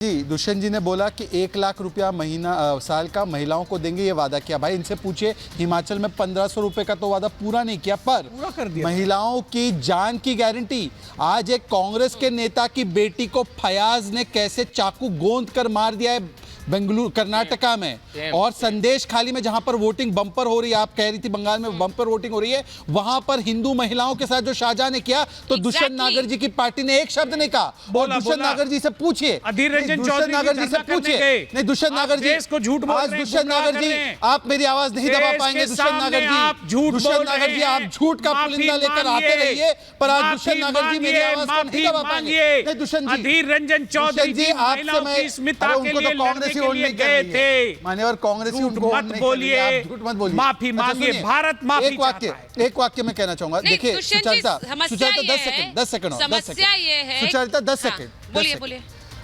जी, दुष्यंत जी ने बोला कि 1 लाख रुपया महीना साल का महिलाओं को देंगे, ये वादा किया। भाई इनसे पूछिए, हिमाचल में 1500 रुपए का तो वादा पूरा नहीं किया, पर पूरा कर दिया। महिलाओं की जान की गारंटी। आज एक कांग्रेस के नेता की बेटी को फयाज ने कैसे चाकू गोंद कर मार दिया है बेंगलुरु कर्नाटका में, और संदेश खाली में जहां पर वोटिंग बम्पर हो रही है, आप कह रही थी बंगाल में बम्पर वोटिंग हो रही है, वहां पर हिंदू महिलाओं के साथ जो शाहजहां ने किया, तो दुष्यंत नागर जी की पार्टी ने एक शब्द नहीं कहा। और दुष्यंत नागर जी से पूछिए, अधीर रंजन चौधरी नागर जी से पूछिए, नहीं दुष्यंत नागर जी को झूठ बोल आज रहे हैं, दुष्यंत नागर जी आप मेरी आवाज नहीं दबा पाएंगे। दुष्यंत नागर जी आप झूठ का पुलिंदा लेकर आते रहिए, पर आज दुष्यंत नागर जी मेरी आवाज को नहीं दबा पाएंगे। नहीं दुष्यंत जी, अधीर रंजन चौधरी जी आपसे मैं उनको तो कांग्रेस ही होने गए थे, माने और कांग्रेस ही उनको मत बोलिए, झूठ मत बोलिए, माफी मांगिए, भारत माफी एक वाक्य मैं कहना चाहूंगा। देखिए सुचरिता 10 सेकंड समस्या ये है, सुचरिता 10 सेकंड बोलिए।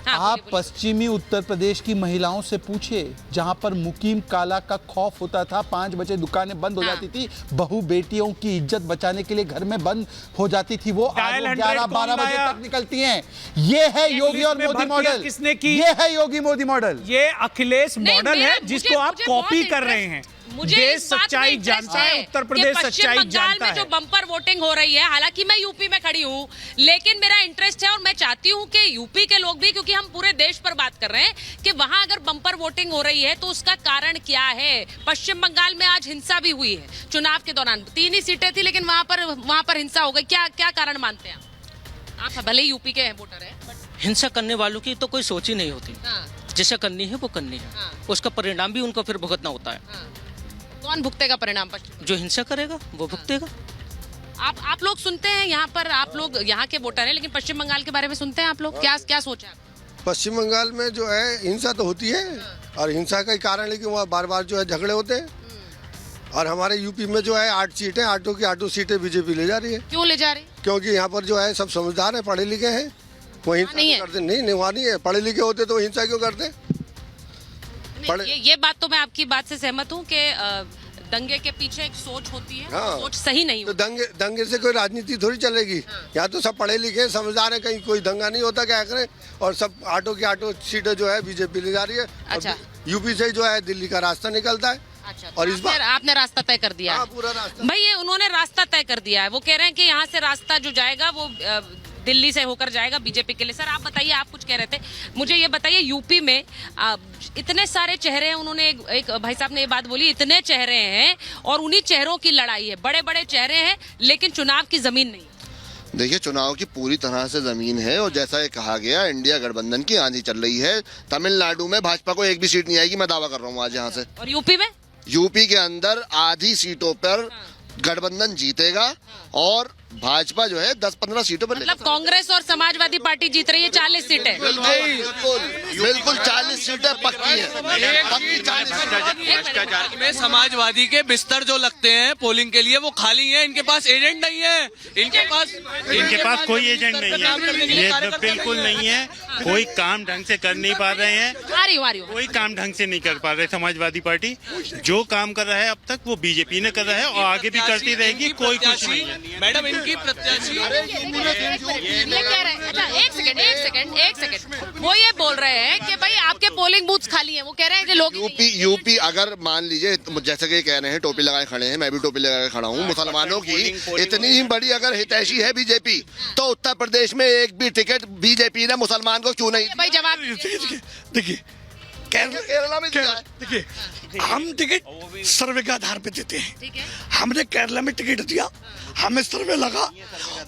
आप पश्चिमी उत्तर प्रदेश की महिलाओं से पूछिए, जहां पर मुकीम काला का खौफ होता था, 5 बजे दुकानें बंद हो जाती थी, बहू बेटियों की इज्जत बचाने के लिए घर में बंद हो जाती थी, वो 11-12 बजे तक निकलती हैं। ये है योगी और मोदी मॉडल। किसने की? ये है योगी मोदी मॉडल। ये अखिलेश मॉडल है जिसको आप कॉपी कर रहे हैं। देश सच्चाई जानता है, उत्तर प्रदेश सच्चाई जानता है। जो बम्पर वोटिंग हो रही है, हालांकि मैं यूपी में खड़ी हूँ, लेकिन मेरा इंटरेस्ट है और मैं चाहती हूँ कि यूपी के लोग भी, क्योंकि हम पूरे देश पर बात कर रहे हैं, कि वहां अगर बम्पर वोटिंग हो रही है तो उसका कारण क्या है। पश्चिम बंगाल में आज हिंसा भी हुई है चुनाव के दौरान, 3 ही सीटें थी, लेकिन वहां पर हिंसा हो गई। क्या कारण मानते हैं आप? भले ही यूपी के वोटर है, हिंसा करने वालों की तो कोई सोच ही नहीं होती। जैसा करनी है वो करनी है, उसका परिणाम भी उनको फिर भुगतना होता है। कौन भुगतेगा परिणाम? जो हिंसा करेगा वो भुगतेगा। आप लोग सुनते हैं यहाँ पर, आप लोग यहाँ के वोटर हैं, लेकिन पश्चिम बंगाल के बारे में सुनते हैं आप लोग? क्या सोचा है? पश्चिम बंगाल में जो है हिंसा तो होती है, और हिंसा का ही कारण है कि वहाँ बार बार जो है झगड़े होते हैं। और हमारे यूपी में जो है 8 सीटें, 8 की 8 सीटें बीजेपी ले जा रही है। क्यों ले जा रही? क्योंकि यहाँ पर जो है सब समझदार है, पढ़े लिखे हैं, वो हिंसा नहीं करते। नहीं वहाँ नहीं है, पढ़े लिखे होते तो हिंसा क्यों करते? ये बात तो मैं आपकी बात से सहमत हूँ कि दंगे के पीछे एक सोच होती है, सोच सही नहीं तो दंगे से कोई राजनीति थोड़ी चलेगी। यहाँ तो सब पढ़े लिखे समझदार है, कहीं कोई दंगा नहीं होता, क्या करें। और सब 8 की 8 सीटें जो है बीजेपी ले जा रही है। अच्छा। यूपी से जो है दिल्ली का रास्ता निकलता है। अच्छा, और इस बार आपने रास्ता तय कर दिया? पूरा रास्ता भाई, ये उन्होंने रास्ता तय कर दिया है। वो कह रहे हैं कि यहाँ से रास्ता जो जाएगा वो दिल्ली से होकर जाएगा बीजेपी के लिए। सर आप बताइए, आप कुछ कह रहे थे, मुझे ये बताइए, यूपी में इतने सारे चेहरे हैं, उन्होंने एक भाई साहब ने ये बात बोली, इतने चेहरे हैं और उन्हीं चेहरों की लड़ाई है, बड़े बड़े चेहरे हैं, लेकिन चुनाव की जमीन नहीं है। देखिए, चुनाव की पूरी तरह से जमीन है, और जैसा ये कहा गया, इंडिया गठबंधन की आंधी चल रही है। तमिलनाडु में भाजपा को एक भी सीट नहीं आएगी, मैं दावा कर रहा हूँ आज यहाँ से। और यूपी में? यूपी के अंदर आधी सीटों पर गठबंधन जीतेगा, और भाजपा जो है 10-15 सीटों पर, मतलब कांग्रेस और समाजवादी पार्टी जीत रही है 40 सीटें। बिल्कुल 40 सीटें पक्की है, पक्की 40 में समाजवादी के बिस्तर जो लगते हैं पोलिंग के लिए वो खाली हैं, इनके पास एजेंट नहीं है। इनके पास कोई एजेंट नहीं है, ये तो बिल्कुल नहीं है। कोई काम ढंग से कर नहीं पा रहे हैं, कोई काम ढंग से नहीं कर पा रहे। समाजवादी पार्टी जो काम कर रहा है अब तक वो बीजेपी ने कर रहा है, और आगे भी करती रहेगी, कोई कुछ नहीं है। मैडम, इनकी प्रत्याशी ये कह रहे हैं, अच्छा एक सेकंड, वो ये बोल रहे हैं कि भाई आपके पोलिंग बूथ खाली हैं। वो कह रहे हैं कि लोग यूपी अगर मान लीजिए, जैसे कि कह रहे हैं, टोपी लगाए खड़े हैं, मैं भी टोपी लगाए खड़ा हूँ, मुसलमानों की इतनी ही बड़ी अगर हितैषी है बीजेपी, तो उत्तर प्रदेश में एक भी टिकट बीजेपी ने मुसलमान को क्यों नहीं? भाई जवाब देखिए, केरला में देखिए, हम टिकट सर्वे के आधार पे देते हैं। हमने केरला में टिकट दिया, हमें सर्वे लगा,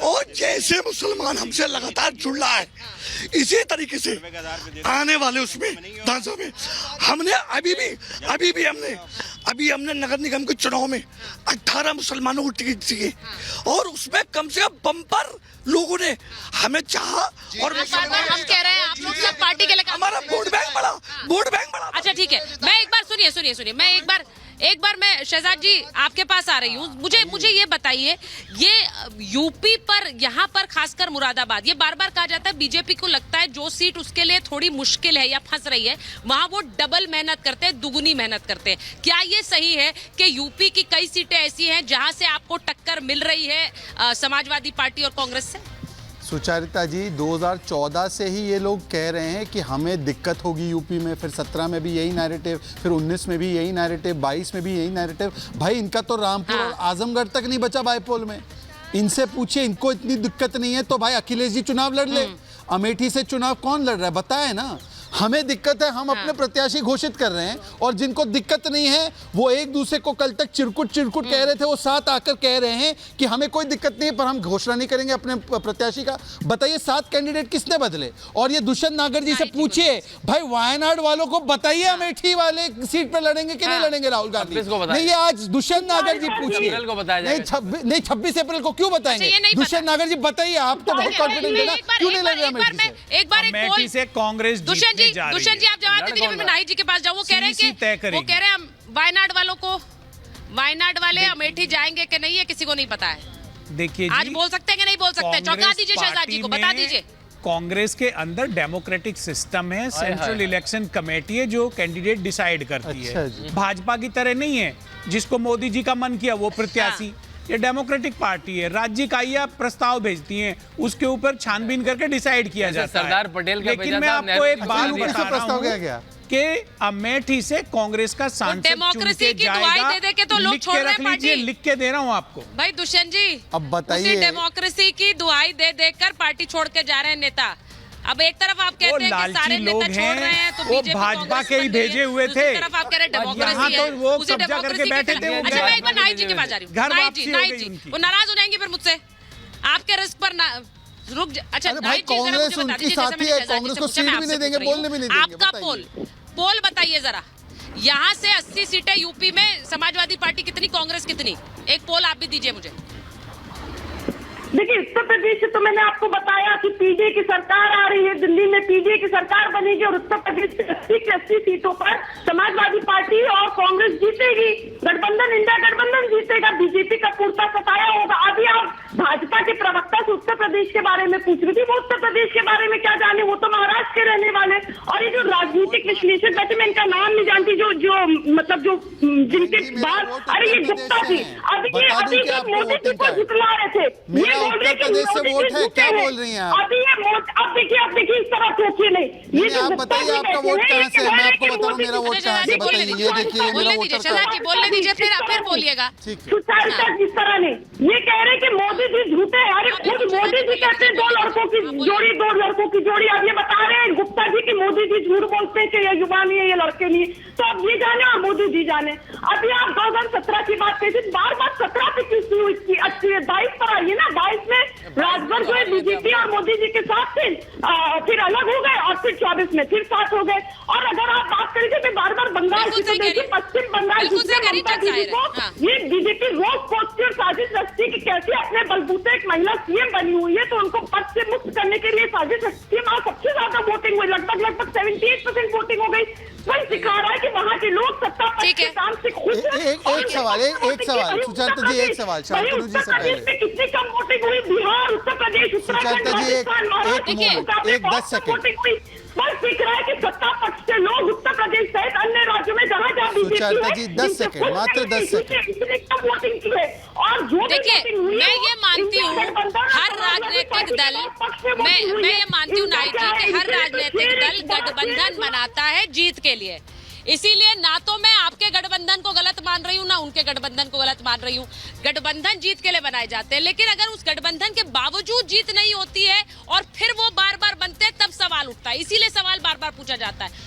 और जैसे मुसलमान हमसे लगातार जुड़ रहा है, इसी तरीके से आने वाले उसमें विधानसभा में हमने अभी हमने नगर निगम के चुनाव में 18 मुसलमानों को टिकट दिए, और उसमें कम से कम बम्पर लोगों ने हमें चाहा। और हम कह रहे हैं आप लोग सब पार्टी के लिए, हमारा वोट बैंक बढ़ा। अच्छा ठीक है, मैं एक बार सुनिए, मैं एक बार मैं शहजाद जी आपके पास आ रही हूँ। मुझे ये बताइए, ये यूपी पर, यहाँ पर खासकर मुरादाबाद, ये बार बार कहा जाता है बीजेपी को लगता है जो सीट उसके लिए थोड़ी मुश्किल है या फंस रही है, वहां वो डबल मेहनत करते हैं, दुगुनी मेहनत करते हैं। क्या ये सही है कि यूपी की कई सीटें ऐसी हैं जहां से आपको टक्कर मिल रही है समाजवादी पार्टी और कांग्रेस से? सुचारिता जी, 2014 से ही ये लोग कह रहे हैं कि हमें दिक्कत होगी यूपी में, फिर 17 में भी यही नैरेटिव, फिर 19 में भी यही नैरेटिव, 22 में भी यही नैरेटिव। भाई इनका तो रामपुर और आजमगढ़ तक नहीं बचा बाईपोल में। इनसे पूछिए, इनको इतनी दिक्कत नहीं है तो भाई अखिलेश जी चुनाव लड़ ले। अमेठी से चुनाव कौन लड़ रहा है बताए ना। हमें दिक्कत है, हम अपने प्रत्याशी घोषित कर रहे हैं, और जिनको दिक्कत नहीं है वो एक दूसरे को कल तक चिरकुट कह रहे थे, वो साथ आकर कह रहे हैं कि हमें कोई दिक्कत नहीं है पर हम घोषणा नहीं करेंगे अपने प्रत्याशी का। बताइए 7 कैंडिडेट किसने बदले? और ये दुष्यंत नागर जी से पूछिए, भाई वायनाड वालों को बताइए अमेठी वाले सीट पर लड़ेंगे कि नहीं लड़ेंगे राहुल गांधी? नहीं, ये आज दुष्यंत नागर जी पूछिए। नहीं 26 अप्रैल को क्यों बताएंगे? दुष्यंत नागर जी बताइए, आप तो बहुत कॉन्फिडेंट है ना, क्यों नहीं लड़ रहे अमेठी से? एक बार अमेठी से कांग्रेस दुष्यंत जी आप जवाब दे दीजिए, मैं नाई जी के पास जाऊं। वो कह रहे हैं कि वायनाड वालों को, वायनाड वाले अमेठी जाएंगे कि नहीं, ये किसी को नहीं पता है। देखिए आज बोल सकते हैं कि नहीं बोल सकते? चौंका दीजिए शहजाद जी को, बता दीजिए। कांग्रेस के अंदर डेमोक्रेटिक सिस्टम है, सेंट्रल इलेक्शन कमेटी है जो कैंडिडेट डिसाइड करती है। भाजपा की तरह नहीं है जिसको मोदी जी का मन किया वो प्रत्याशी। ये डेमोक्रेटिक पार्टी है, राज्य इकाइयां प्रस्ताव भेजती हैं, उसके ऊपर छानबीन करके डिसाइड किया जाता है। सरदार पटेल का लेकिन मैं आपको एक बात बता रहा हूं कि अमेठी से कांग्रेस का सांसद डेमोक्रेसी की दुआई दे दे के तो लोग छोड़ रहे हैं पार्टी। लिख के दे रहा हूं आपको। भाई दुष्यंत जी, अब बताइए, डेमोक्रेसी की दुआई दे देकर पार्टी छोड़ के जा रहे हैं नेता। अब एक तरफ आप कहते हैं कि सारे नेता छोड़ रहे हैं तो वो भाजपा के ही भेजे हुए थे, दूसरी तरफ आप कह रहे हैं डेमोक्रेसी है, वो उसी कब्जा करके डेमोक्रेसी बैठे थे। अच्छा, मैं एक बार नाई जी के पास जा रही हूँ। नाई जी वो नाराज हो जाएंगी फिर मुझसे आपके रिस्क पर रुक। अच्छा भाई कांग्रेस उनकी साथी है, कांग्रेस को सीट भी नहीं देंगे, बोलने भी नहीं देंगे। आपका पोल बताइए जरा, यहाँ से 80 सीटें यूपी में समाजवादी पार्टी कितनी, कांग्रेस कितनी? एक पोल आप भी दीजिए मुझे। देखिए उत्तर प्रदेश से तो मैंने आपको बताया कि पीडीए की सरकार आ रही है, दिल्ली में पीडीए की सरकार बनेगी और उत्तर प्रदेश की 80 की 80 सीटों पर समाजवादी पार्टी और कांग्रेस जीतेगी। गठबंधन, इंडिया गठबंधन जीतेगा, बीजेपी का कुर्ता सताया होगा। अभी आप भाजपा के प्रवक्ता से उत्तर प्रदेश के बारे में पूछ रही थी, वो उत्तर प्रदेश के बारे में क्या जाने, वो तो महाराष्ट्र के रहने वाले। और ये जो राजनीतिक विश्लेषक, वैसे मैं इनका नाम नहीं जानती, जो मतलब जो जिनके बाद, अरे ये गुप्ता जी, अभी मोदी जी को झुकला रहे थे, उत्तर प्रदेश से वोट है, क्या बोल रही हैं आप? अभी ये वोट, अब देखिए इस तरह सोचिए नहीं। ये आप बताइए आपका वोट कहाँ से है? मैं आपको बता रहा हूँ मेरा वोट कहाँ से, बताइए। ये देखिए मेरा वोटर कार्ड। बोलने दीजिए, फिर बोलिएगा। सुचारिता जिस तरह ने ये कह रहे कि मोदी जी झूठे हैं, अरे खुद मोदी जी कहते हैं 2 लड़कों की जोड़ी, 2 लड़कों की जोड़ी। अब ये बता रहे हैं गुप्ता जी कि मोदी जी झूठ बोलते हैं कि ये युवा नहीं है, ये लड़के नहीं है। तो अब ये जाने और मोदी जी जाने। अभी आप 2017 की बात कहते थे, बार 17 पे क्यों हुई इसकी? अच्छी 22 पर आइए ना। 22 में राजभर जो है बीजेपी और मोदी जी के साथ थे, फिर अलग हो गए, और फिर 24 में फिर साथ हो गए। और अगर आप बात करेंगे तो बार बंगाल की, तो देखिए पश्चिम बंगाल ये बीजेपी रोज पहुंचती और साजिश रचती कि कैसे अपने बलबूते एक महिला सीएम बनी हुई है तो उनको पद से मुक्त करने के लिए साजिश रचती है। वहां सबसे ज्यादा वोटिंग हुई, लगभग 78% वोटिंग हो गई। वही सिखा रहा है कि वहाँ के लोग सत्ता पक्ष के काम से खुश हैं। एक सवाल सुचारिता जी, एक सवाल शांतनु जी से पहले। कितनी कम वोटिंग हुई? बिहार, उत्तर प्रदेश, उत्तराखंड, राजस्थान, महाराष्ट्र, एक 10 सेकंड बस दिख रहा है कि सत्ता पक्ष के लोग उत्तर प्रदेश सहित अन्य राज्यों में जहाँ सुचारिता जी 10 सेकंड, मात्र 10 सेकंड वोटिंग की है। और जो देखिए, मैं ये मानती हूँ हर राजनीतिक दल, मैं ये मानती हूँ नाई जी कि हर राजनीतिक दल गठबंधन बनाता है जीत के लिए। इसीलिए ना तो मैं आपके गठबंधन को गलत मान रही हूँ, ना उनके गठबंधन को गलत मान रही हूँ। गठबंधन जीत के लिए बनाए जाते हैं, लेकिन अगर उस गठबंधन के बावजूद जीत नहीं होती है और फिर वो बार बार बनते हैं, तब सवाल उठता है। इसीलिए सवाल बार बार पूछा जाता है।